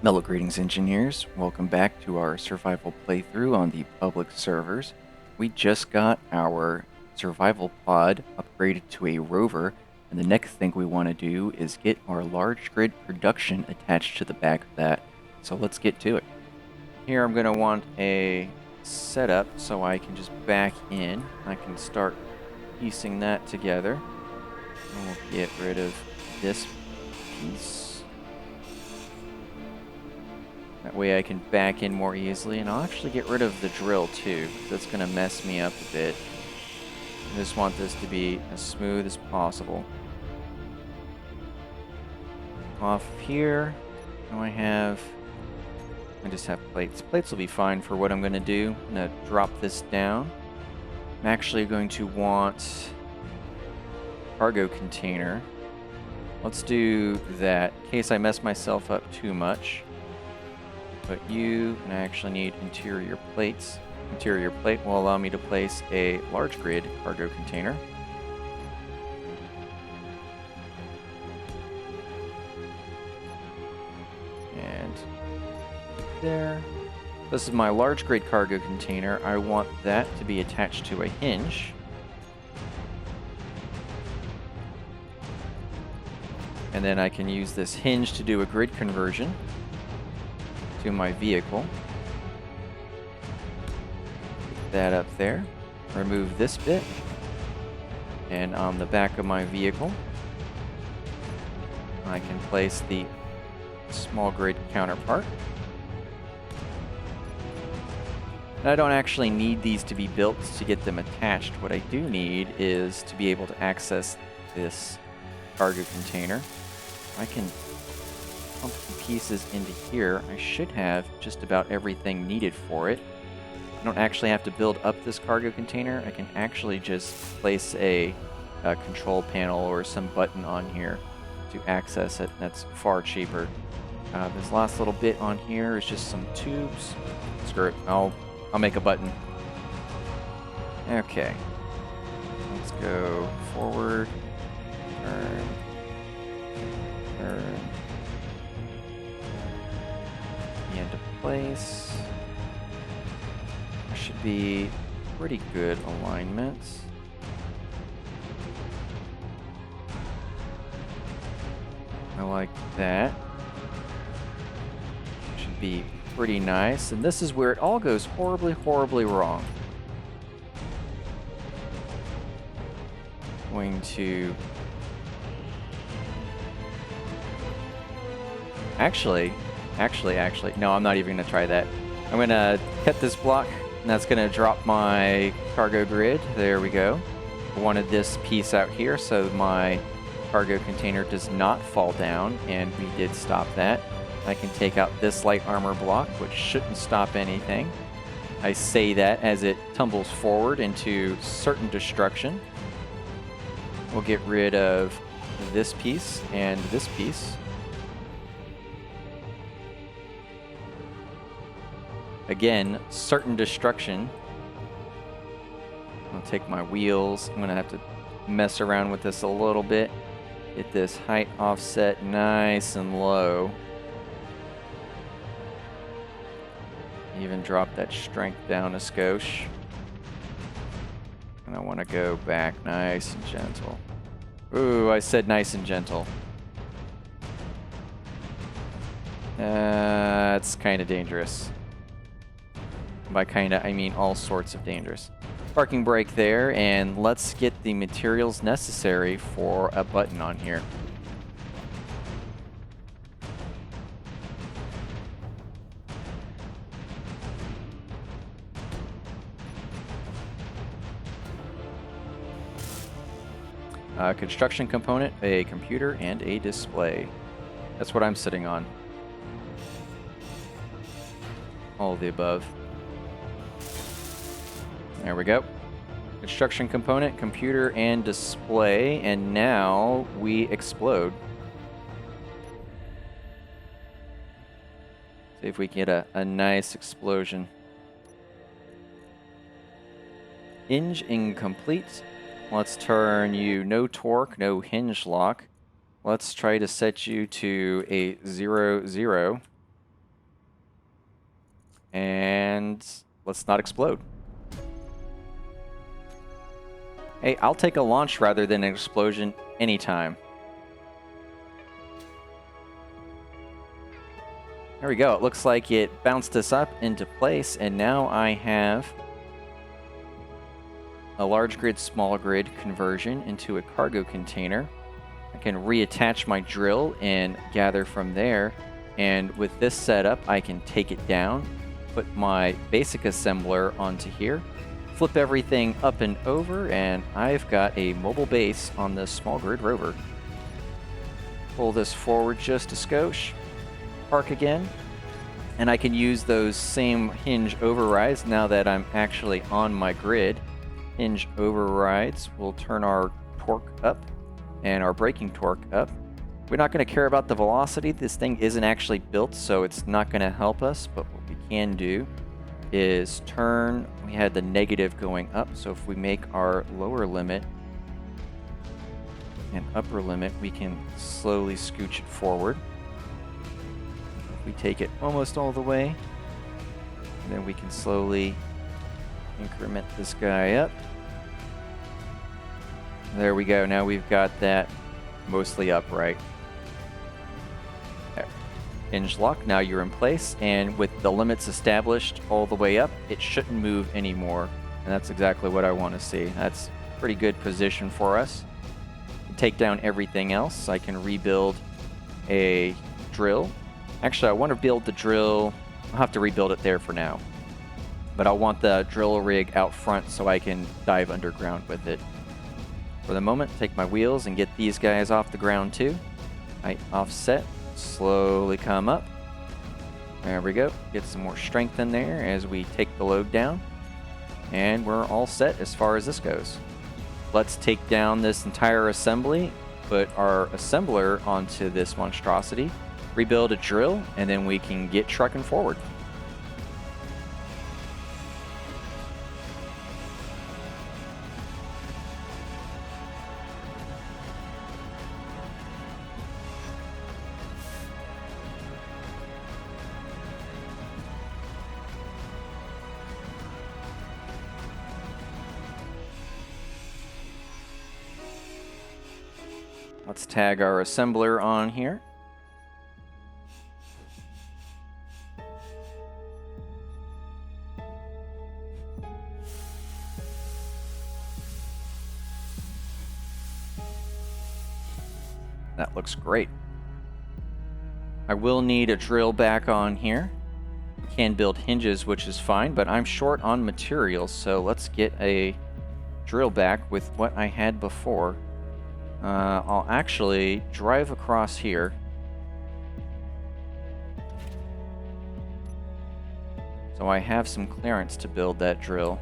Mellow greetings, engineers. Welcome back to our survival playthrough on the public servers. We just got our survival pod upgraded to a rover, and the next thing we want to do is get our large grid production attached to the back of that. So let's get to it. Here I'm going to want a setup so I can just back in. I can start piecing that together. And we'll get rid of this piece. That way I can back in more easily, and I'll actually get rid of the drill too, because that's going to mess me up a bit. I just want this to be as smooth as possible. Off here, now I just have plates. Plates will be fine for what I'm going to do. I'm going to drop this down. I'm actually going to want cargo container. Let's do that in case I mess myself up too much. But you actually need interior plates. Interior plate will allow me to place a large grid cargo container. And there. This is my large grid cargo container. I want that to be attached to a hinge. And then I can use this hinge to do a grid conversion to my vehicle. Put that up there. Remove this bit. And on the back of my vehicle, I can place the small grid counterpart. And I don't actually need these to be built to get them attached. What I do need is to be able to access this cargo container. I can pump the pieces into here. I should have just about everything needed for it. I don't actually have to build up this cargo container. I can actually just place a control panel or some button on here to access it. That's far cheaper. This last little bit on here is just some tubes. Screw it. I'll make a button. Okay. Let's go forward. Turn. Turn. Into place. There should be pretty good alignment. I like that. Should be pretty nice. And this is where it all goes horribly, horribly wrong. Going to Actually, no, I'm not even going to try that. I'm going to cut this block, and that's going to drop my cargo grid. There we go. I wanted this piece out here so my cargo container does not fall down, and we did stop that. I can take out this light armor block, which shouldn't stop anything. I say that as it tumbles forward into certain destruction. We'll get rid of this piece and this piece. Again, certain destruction. I'll take my wheels. I'm going to have to mess around with this a little bit. Get this height offset nice and low. Even drop that strength down a skosh. And I want to go back nice and gentle. Ooh, I said nice and gentle. It's kind of dangerous. By kinda, I mean all sorts of dangerous. Parking brake there, and let's get the materials necessary for a button on here. Construction component, a computer, and a display. That's what I'm sitting on. All of the above. There we go. Construction component, computer, and display. And now we explode. See if we can get a nice explosion. Hinge incomplete. Let's turn you no torque, no hinge lock. Let's try to set you to a 0, 0. And let's not explode. Hey, I'll take a launch rather than an explosion anytime. There we go. It looks like it bounced us up into place, and now I have a large grid, small grid conversion into a cargo container. I can reattach my drill and gather from there. And with this setup, I can take it down, put my basic assembler onto here, flip everything up and over, and I've got a mobile base on this small grid rover. Pull this forward just a skosh. Park again, and I can use those same hinge overrides now that I'm actually on my grid. Hinge overrides will turn our torque up and our braking torque up. We're not going to care about the velocity. This thing isn't actually built, so it's not going to help us, but what we can do is turn, we had the negative going up, so if we make our lower limit and upper limit, we can slowly scooch it forward. We take it almost all the way, and then we can slowly increment this guy up. There we go. Now we've got that mostly upright. There. Hinge lock. Now you're in place, and with the limits established all the way up, it shouldn't move anymore, and that's exactly what I want to see. That's a pretty good position for us. Take down everything else. I can rebuild a drill. Actually, I want to build the drill. I'll have to rebuild it there for now. But I want the drill rig out front so I can dive underground with it. For the moment, take my wheels and get these guys off the ground too. I offset, slowly come up. There we go. Get some more strength in there as we take the load down. And we're all set as far as this goes. Let's take down this entire assembly, put our assembler onto this monstrosity, rebuild a drill, and then we can get trucking forward. Let's tag our assembler on here. That looks great. I will need a drill back on here. Can build hinges, which is fine, but I'm short on materials, so let's get a drill back with what I had before. I'll actually drive across here. So I have some clearance to build that drill.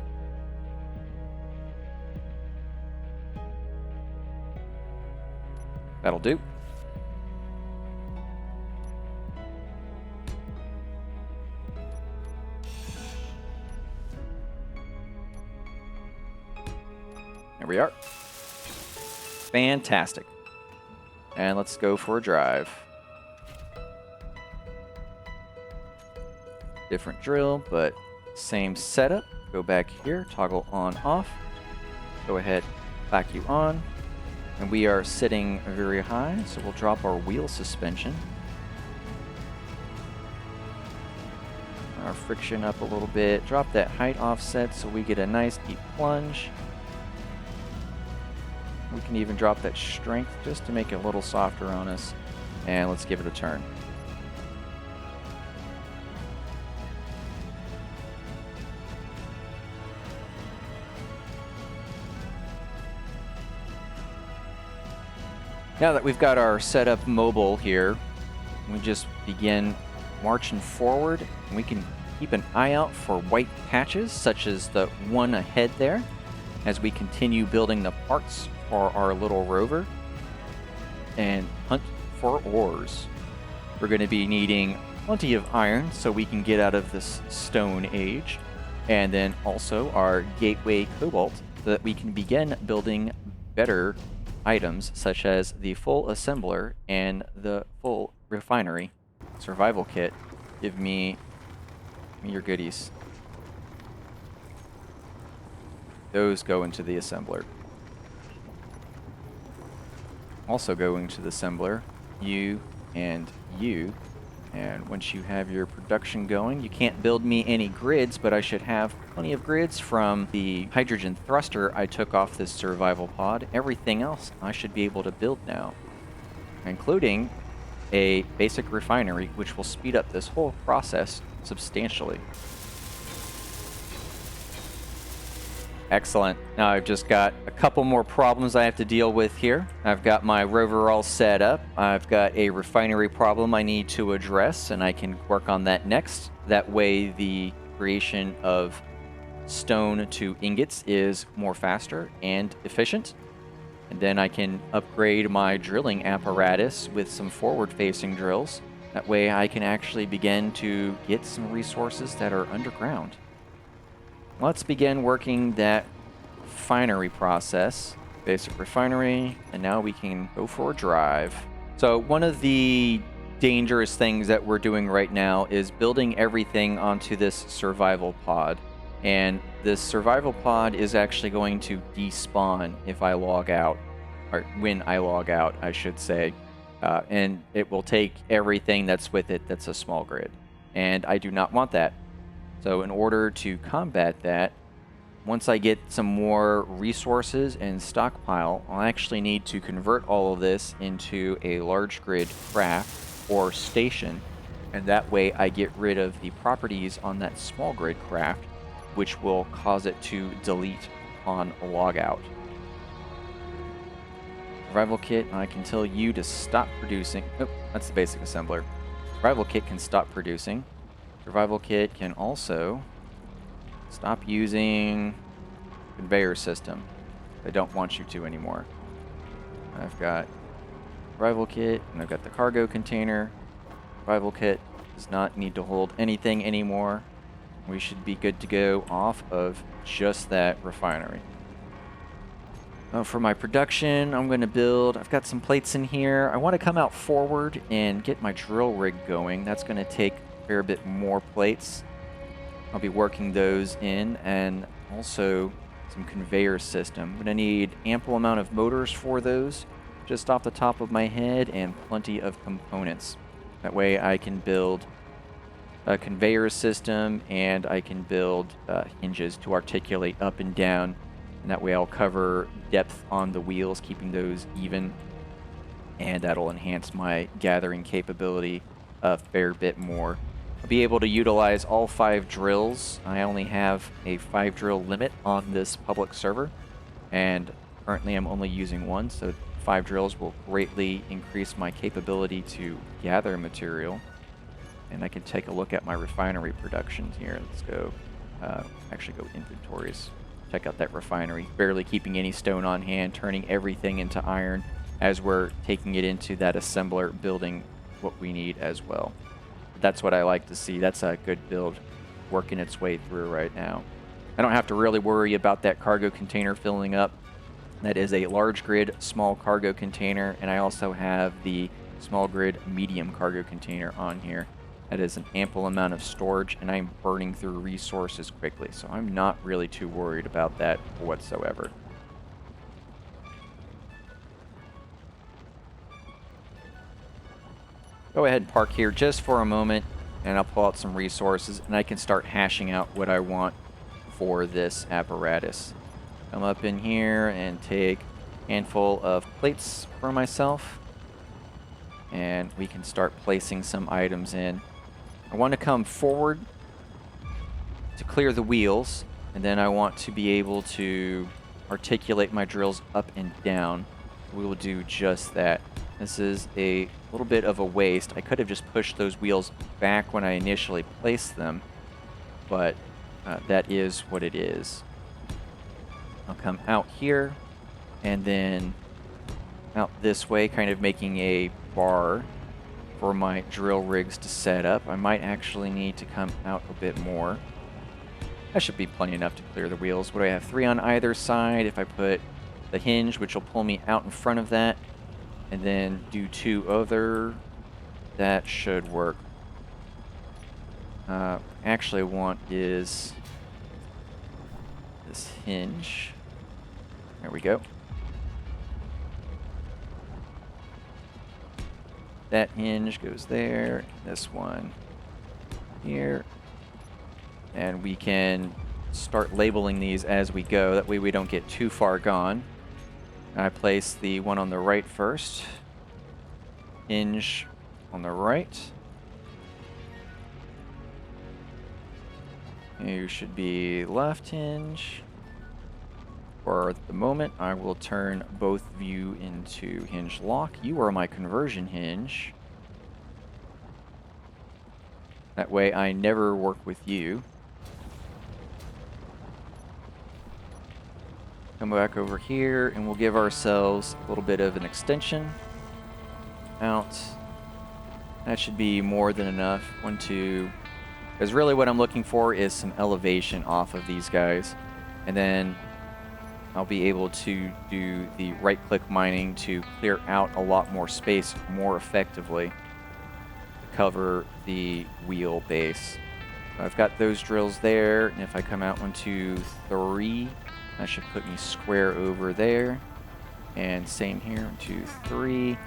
That'll do. There we are. Fantastic. And let's go for a drive. Different drill, but same setup. Go back here, toggle on off. Go ahead, back you on. And we are sitting very high, so we'll drop our wheel suspension. Our friction up a little bit. Drop that height offset so we get a nice deep plunge. We can even drop that strength just to make it a little softer on us. And let's give it a turn. Now that we've got our setup mobile here, we just begin marching forward. And we can keep an eye out for white patches, such as the one ahead there, as we continue building the parts for our little rover and hunt for ores. We're going to be needing plenty of iron so we can get out of this stone age, and then also our gateway cobalt so that we can begin building better items such as the full assembler and the full refinery. Survival kit give me Give me your goodies. Those go into the assembler. Also going to the assembler, you and you. And once you have your production going, you can't build me any grids, but I should have plenty of grids from the hydrogen thruster I took off this survival pod. Everything else I should be able to build now, including a basic refinery, which will speed up this whole process substantially. Excellent. Now I've just got a couple more problems I have to deal with here. I've got my rover all set up. I've got a refinery problem I need to address, and I can work on that next. That way the creation of stone to ingots is more faster and efficient. And then I can upgrade my drilling apparatus with some forward-facing drills. That way I can actually begin to get some resources that are underground. Let's begin working that refinery process. Basic refinery, and now we can go for a drive. So one of the dangerous things that we're doing right now is building everything onto this survival pod. And this survival pod is actually going to despawn if I log out, or when I log out, I should say. And it will take everything that's with it that's a small grid. And I do not want that. So in order to combat that, once I get some more resources and stockpile, I'll actually need to convert all of this into a large grid craft or station. And that way I get rid of the properties on that small grid craft, which will cause it to delete on a logout. Survival kit, I can tell you to stop producing. Oh, that's the basic assembler. Survival kit can stop producing. Survival kit can also stop using conveyor system. I don't want you to anymore. I've got survival kit and I've got the cargo container. Survival kit does not need to hold anything anymore. We should be good to go off of just that refinery. For my production, I'm going to build, I've got some plates in here. I want to come out forward and get my drill rig going. That's going to take a fair bit more plates. I'll be working those in, and also some conveyor system. I'm going to need ample amount of motors for those, just off the top of my head, and plenty of components. That way I can build a conveyor system, and I can build hinges to articulate up and down. And that way I'll cover depth on the wheels, keeping those even. And that'll enhance my gathering capability a fair bit more. I'll be able to utilize all 5 drills. I only have a 5 drill limit on this public server. And currently I'm only using 1, so 5 drills will greatly increase my capability to gather material. And I can take a look at my refinery productions here. Let's go, actually go inventories. Check out that refinery. Barely keeping any stone on hand, turning everything into iron as we're taking it into that assembler, building what we need as well. That's what I like to see. That's a good build working its way through right now. I don't have to really worry about that cargo container filling up. That is a large grid, small cargo container, and I also have the small grid, medium cargo container on here. That is an ample amount of storage, and I'm burning through resources quickly, so I'm not really too worried about that whatsoever. Go ahead and park here just for a moment, and I'll pull out some resources, and I can start hashing out what I want for this apparatus. Come up in here and take a handful of plates for myself, and we can start placing some items in. I want to come forward to clear the wheels, and then I want to be able to articulate my drills up and down. We will do just that. This is a little bit of a waste. I could have just pushed those wheels back when I initially placed them, but that is what it is. I'll come out here and then out this way, kind of making a bar for my drill rigs to set up. I might actually need to come out a bit more. That should be plenty enough to clear the wheels. What do I have? 3 on either side. If I put the hinge, which will pull me out in front of that, and then do 2 other, that should work. actually want is this hinge. There we go. That hinge goes there. This one here. And we can start labeling these as we go. That way we don't get too far gone. I place the one on the right first. Hinge on the right. You should be left hinge. For the moment, I will turn both of you into hinge lock. You are my conversion hinge. That way I never work with you. Come back over here and we'll give ourselves a little bit of an extension. Out. That should be more than enough. 1, 2. Because really what I'm looking for is some elevation off of these guys. And then I'll be able to do the right-click mining to clear out a lot more space more effectively. Cover the wheel base. So I've got those drills there, and if I come out 1, 2, 3, that should put me square over there. And same here, 1, 2, 3.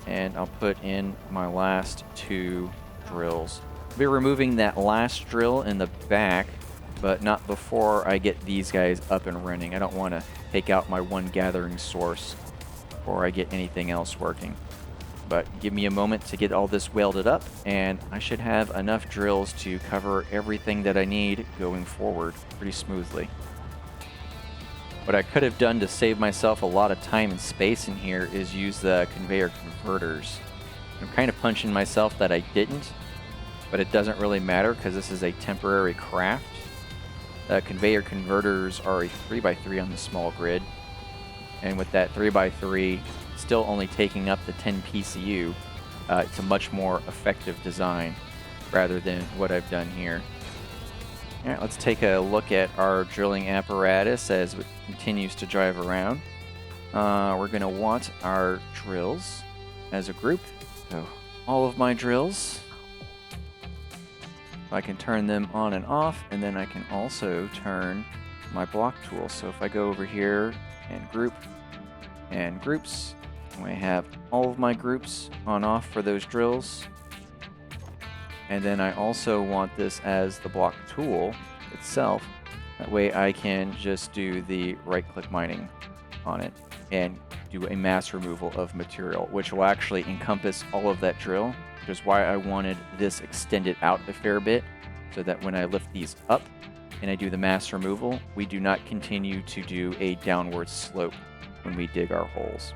And I'll put in my last 2 drills. I'll be removing that last drill in the back, but not before I get these guys up and running. I don't want to take out my one gathering source before I get anything else working. But give me a moment to get all this welded up, and I should have enough drills to cover everything that I need going forward pretty smoothly. What I could have done to save myself a lot of time and space in here is use the conveyor converters. I'm kind of punching myself that I didn't, but it doesn't really matter because this is a temporary craft. Conveyor converters are a 3x3 on the small grid, and with that 3x3 still only taking up the 10 PCU, it's a much more effective design rather than what I've done here. All right, let's take a look at our drilling apparatus as it continues to drive around. We're going to want our drills as a group. So all of my drills, I can turn them on and off, and then I can also turn my block tool. So if I go over here and group and groups, I have all of my groups on off for those drills. And then I also want this as the block tool itself. That way I can just do the right-click mining on it and do a mass removal of material, which will actually encompass all of that drill, which is why I wanted this extended out a fair bit, so that when I lift these up and I do the mass removal, we do not continue to do a downward slope when we dig our holes.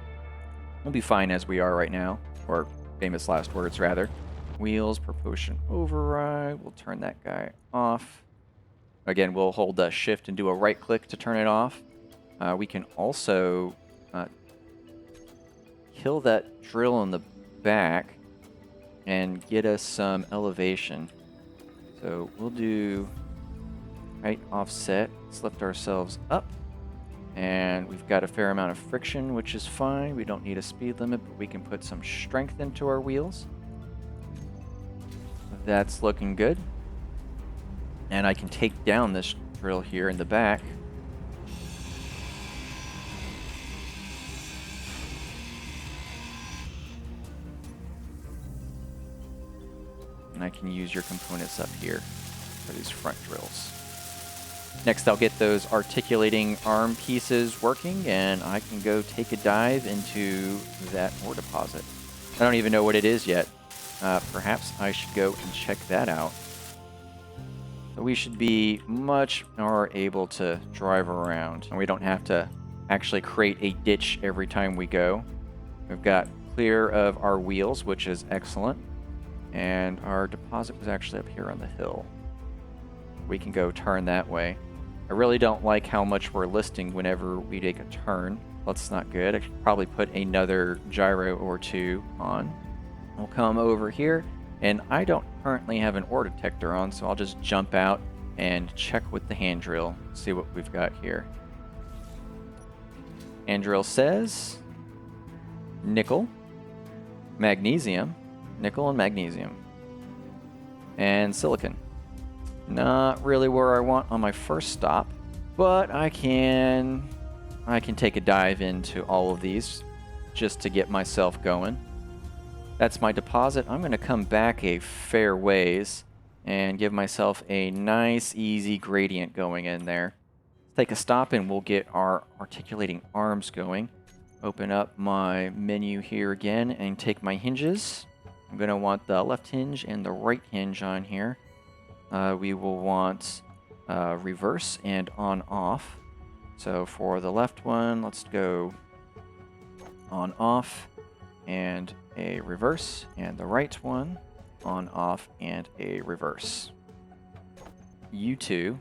We'll be fine as we are right now, or famous last words rather. Wheels, propulsion override, we'll turn that guy off. Again, we'll hold the shift and do a right click to turn it off. We can also kill that drill in the back and get us some elevation. So we'll do right offset, let's lift ourselves up. And we've got a fair amount of friction, which is fine. We don't need a speed limit, but we can put some strength into our wheels. That's looking good. And I can take down this drill here in the back. And I can use your components up here for these front drills. Next, I'll get those articulating arm pieces working, and I can go take a dive into that ore deposit. I don't even know what it is yet. Perhaps I should go and check that out. So we should be much more able to drive around, and we don't have to actually create a ditch every time we go. We've got clear of our wheels, which is excellent, and our deposit was actually up here on the hill. We can go turn that way. I really don't like how much we're listing whenever we take a turn. That's not good. I should probably put another gyro or two on. We'll come over here, and I don't currently have an ore detector on, so I'll just jump out and check with the hand drill, see what we've got here. Hand drill says nickel, magnesium, nickel and magnesium. And silicon. Not really where I want on my first stop, but I can take a dive into all of these just to get myself going. That's my deposit. I'm going to come back a fair ways and give myself a nice, easy gradient going in there. Let's take a stop and we'll get our articulating arms going. Open up my menu here again and take my hinges. I'm going to want the left hinge and the right hinge on here. We will want reverse and on-off. So for the left one, let's go on-off and a reverse, and the right one on-off and a reverse. U2,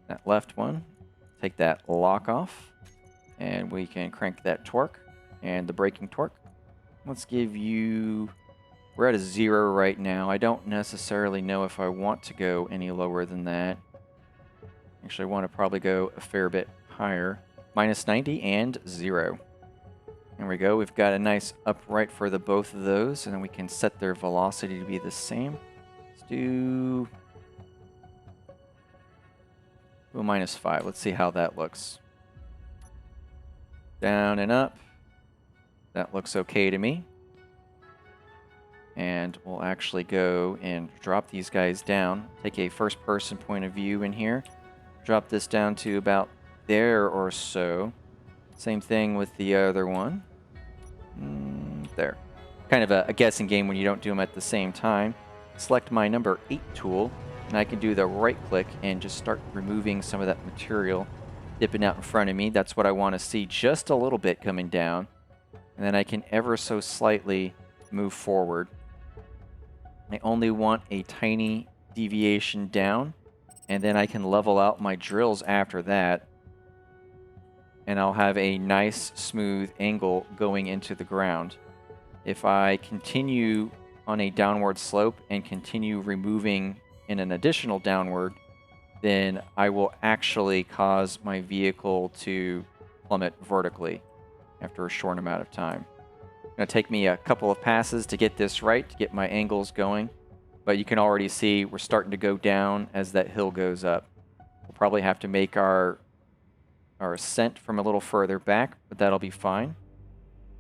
that left one, take that lock off, and we can crank that torque and the braking torque. Let's give you... We're at a 0 right now. I don't necessarily know if I want to go any lower than that. Actually, I want to probably go a fair bit higher. -90 and 0. There we go. We've got a nice upright for the both of those, and then we can set their velocity to be the same. Let's do a -5. Let's see how that looks. Down and up. That looks okay to me. And we'll actually go and drop these guys down. Take a first-person point of view in here. Drop this down to about there or so. Same thing with the other one. There. Kind of a guessing game when you don't do them at the same time. Select my number 8 tool, and I can do the right-click and just start removing some of that material dipping out in front of me. That's what I want to see, just a little bit coming down. And then I can ever so slightly move forward. I only want a tiny deviation down, and then I can level out my drills after that, and I'll have a nice smooth angle going into the ground. If I continue on a downward slope and continue removing in an additional downward, then I will actually cause my vehicle to plummet vertically after a short amount of time. It's going to take me a couple of passes to get this right, to get my angles going. But you can already see we're starting to go down as that hill goes up. We'll probably have to make our ascent from a little further back, but that'll be fine.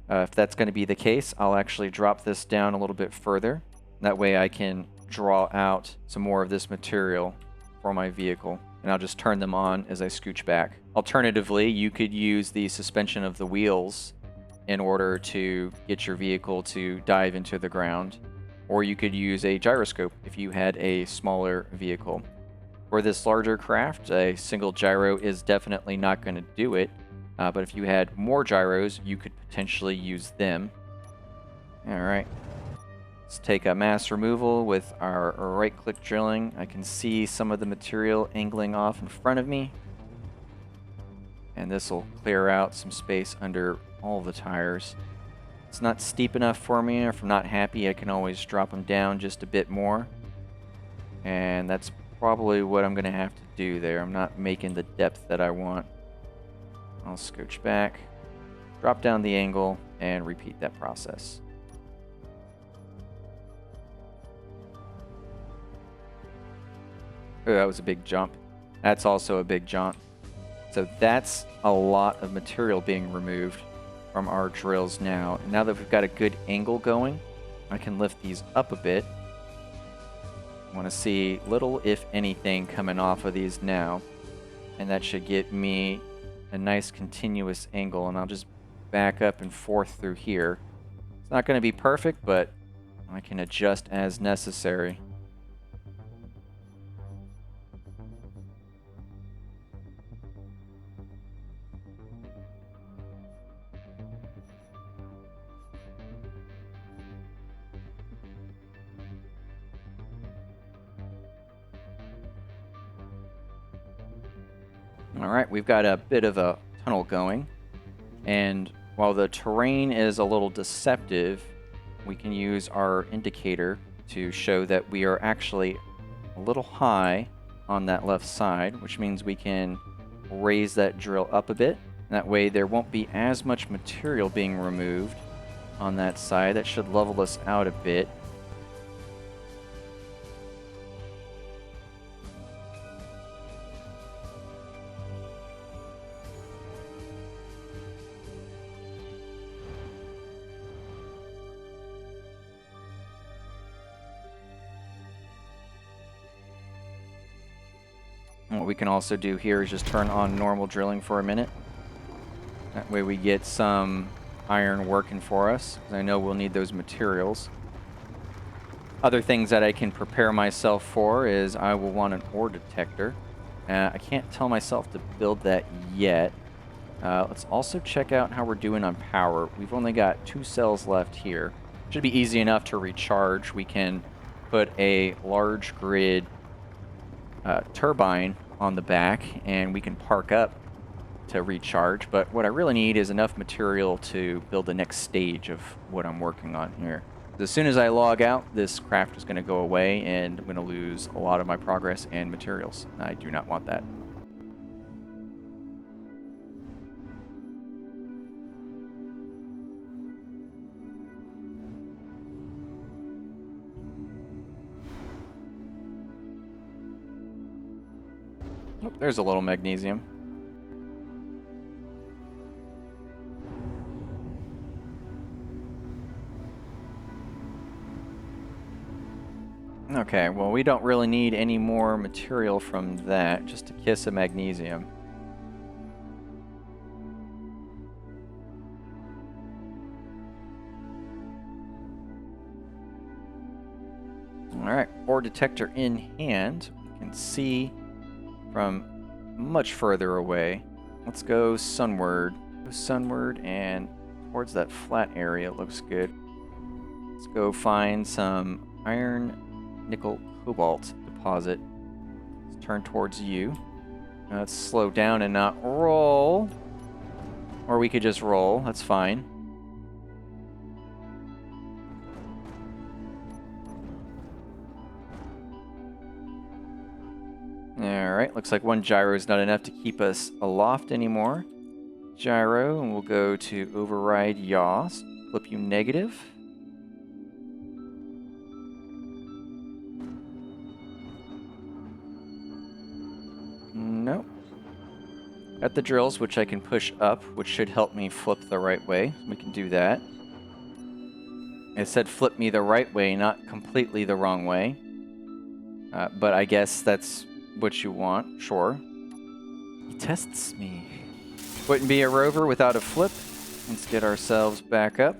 If that's going to be the case, I'll actually drop this down a little bit further. That way I can draw out some more of this material for my vehicle. And I'll just turn them on as I scooch back. Alternatively, you could use the suspension of the wheels in order to get your vehicle to dive into the ground. Or you could use a gyroscope if you had a smaller vehicle. For this larger craft, a single gyro is definitely not going to do it. But if you had more gyros, you could potentially use them. Alright. Let's take a mass removal with our right-click drilling. I can see some of the material angling off in front of me. And this will clear out some space under all the tires. It's not steep enough for me. If I'm not happy, I can always drop them down just a bit more. And that's probably what I'm going to have to do there. I'm not making the depth that I want. I'll scooch back, drop down the angle, and repeat that process. Oh, that was a big jump. That's also a big jump. So that's a lot of material being removed from our drills now. And now that we've got a good angle going, I can lift these up a bit. I want to see little, if anything, coming off of these now. And that should get me a nice continuous angle. And I'll just back up and forth through here. It's not going to be perfect, but I can adjust as necessary. Alright, we've got a bit of a tunnel going, and while the terrain is a little deceptive, we can use our indicator to show that we are actually a little high on that left side, which means we can raise that drill up a bit. That way there won't be as much material being removed on that side. That should level us out a bit. And what we can also do here is just turn on normal drilling for a minute. That way we get some iron working for us, because I know we'll need those materials. Other things that I can prepare myself for is I will want an ore detector. I can't tell myself to build that yet. Let's also check out how we're doing on power. We've only got 2 cells left here. Should be easy enough to recharge. We can put a large grid turbine on the back, and we can park up to recharge. But what I really need is enough material to build the next stage of what I'm working on here. As soon as I log out, this craft is going to go away, and I'm going to lose a lot of my progress and materials. I do not want that. Oh, there's a little magnesium. Okay, well, we don't really need any more material from that, just a kiss of magnesium. Alright, ore detector in hand. We can see from much further away. Let's go sunward. Go sunward and towards that flat area. Looks good. Let's go find some iron, nickel, cobalt deposit. Let's turn towards you. Let's slow down and not roll. Or we could just roll. That's fine. Alright, looks like one gyro is not enough to keep us aloft anymore. Gyro, and we'll go to override yaw. Flip you negative. Nope. Got the drills, which I can push up, which should help me flip the right way. We can do that. It said flip me the right way, not completely the wrong way. But I guess that's what you want, sure. He tests me. Wouldn't be a rover without a flip. Let's get ourselves back up.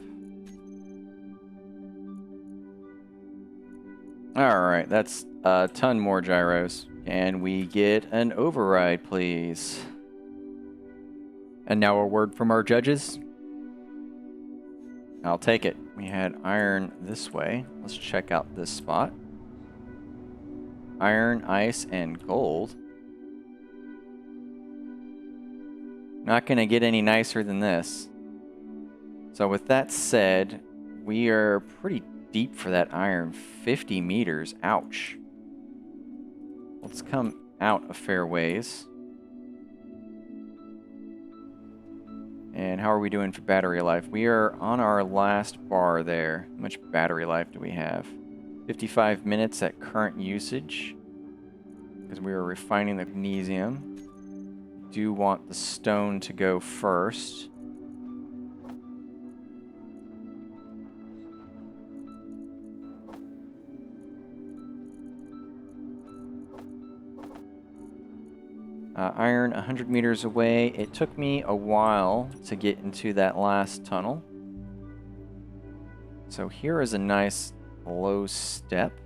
Alright, that's a ton more gyros. Can we get an override, please? And now a word from our judges. I'll take it. We had iron this way. Let's check out this spot. Iron, ice, and gold. Not going to get any nicer than this. So with that said, we are pretty deep for that iron. 50 meters. Ouch. Let's come out a fair ways. And how are we doing for battery life? We are on our last bar there. How much battery life do we have? 55 minutes at current usage. Because we are refining the magnesium. Do want the stone to go first. Iron 100 meters away. It took me a while to get into that last tunnel. So here is a nice low step.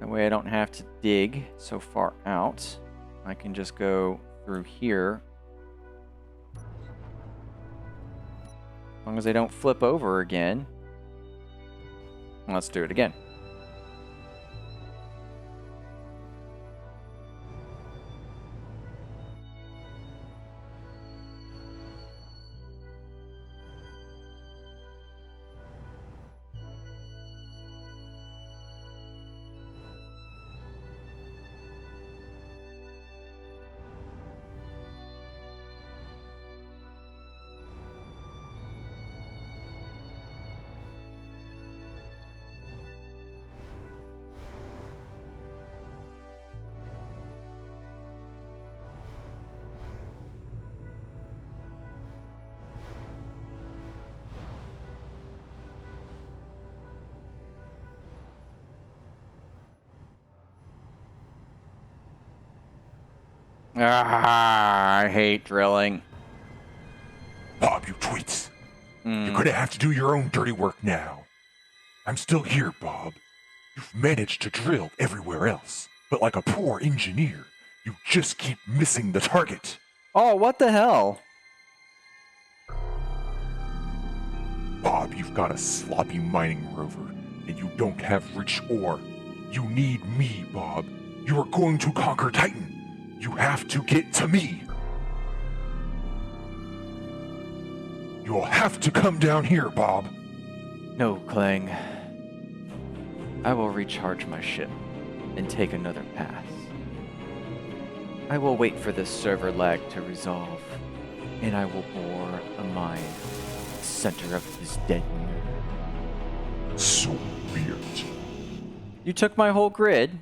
That way I don't have to dig so far out. I can just go through here. As long as I don't flip over again. Let's do it again. I hate drilling. Bob, you tweets. You're gonna have to do your own dirty work now. I'm still here, Bob. You've managed to drill everywhere else, but like a poor engineer, you just keep missing the target. Oh, what the hell? Bob, you've got a sloppy mining rover, and you don't have rich ore. You need me, Bob. You are going to conquer Titan. You have to get to me. You'll have to come down here, Bob. No, Clang. I will recharge my ship and take another path. I will wait for this server lag to resolve, and I will bore a mine in the center of this dead moon. So weird. You took my whole grid.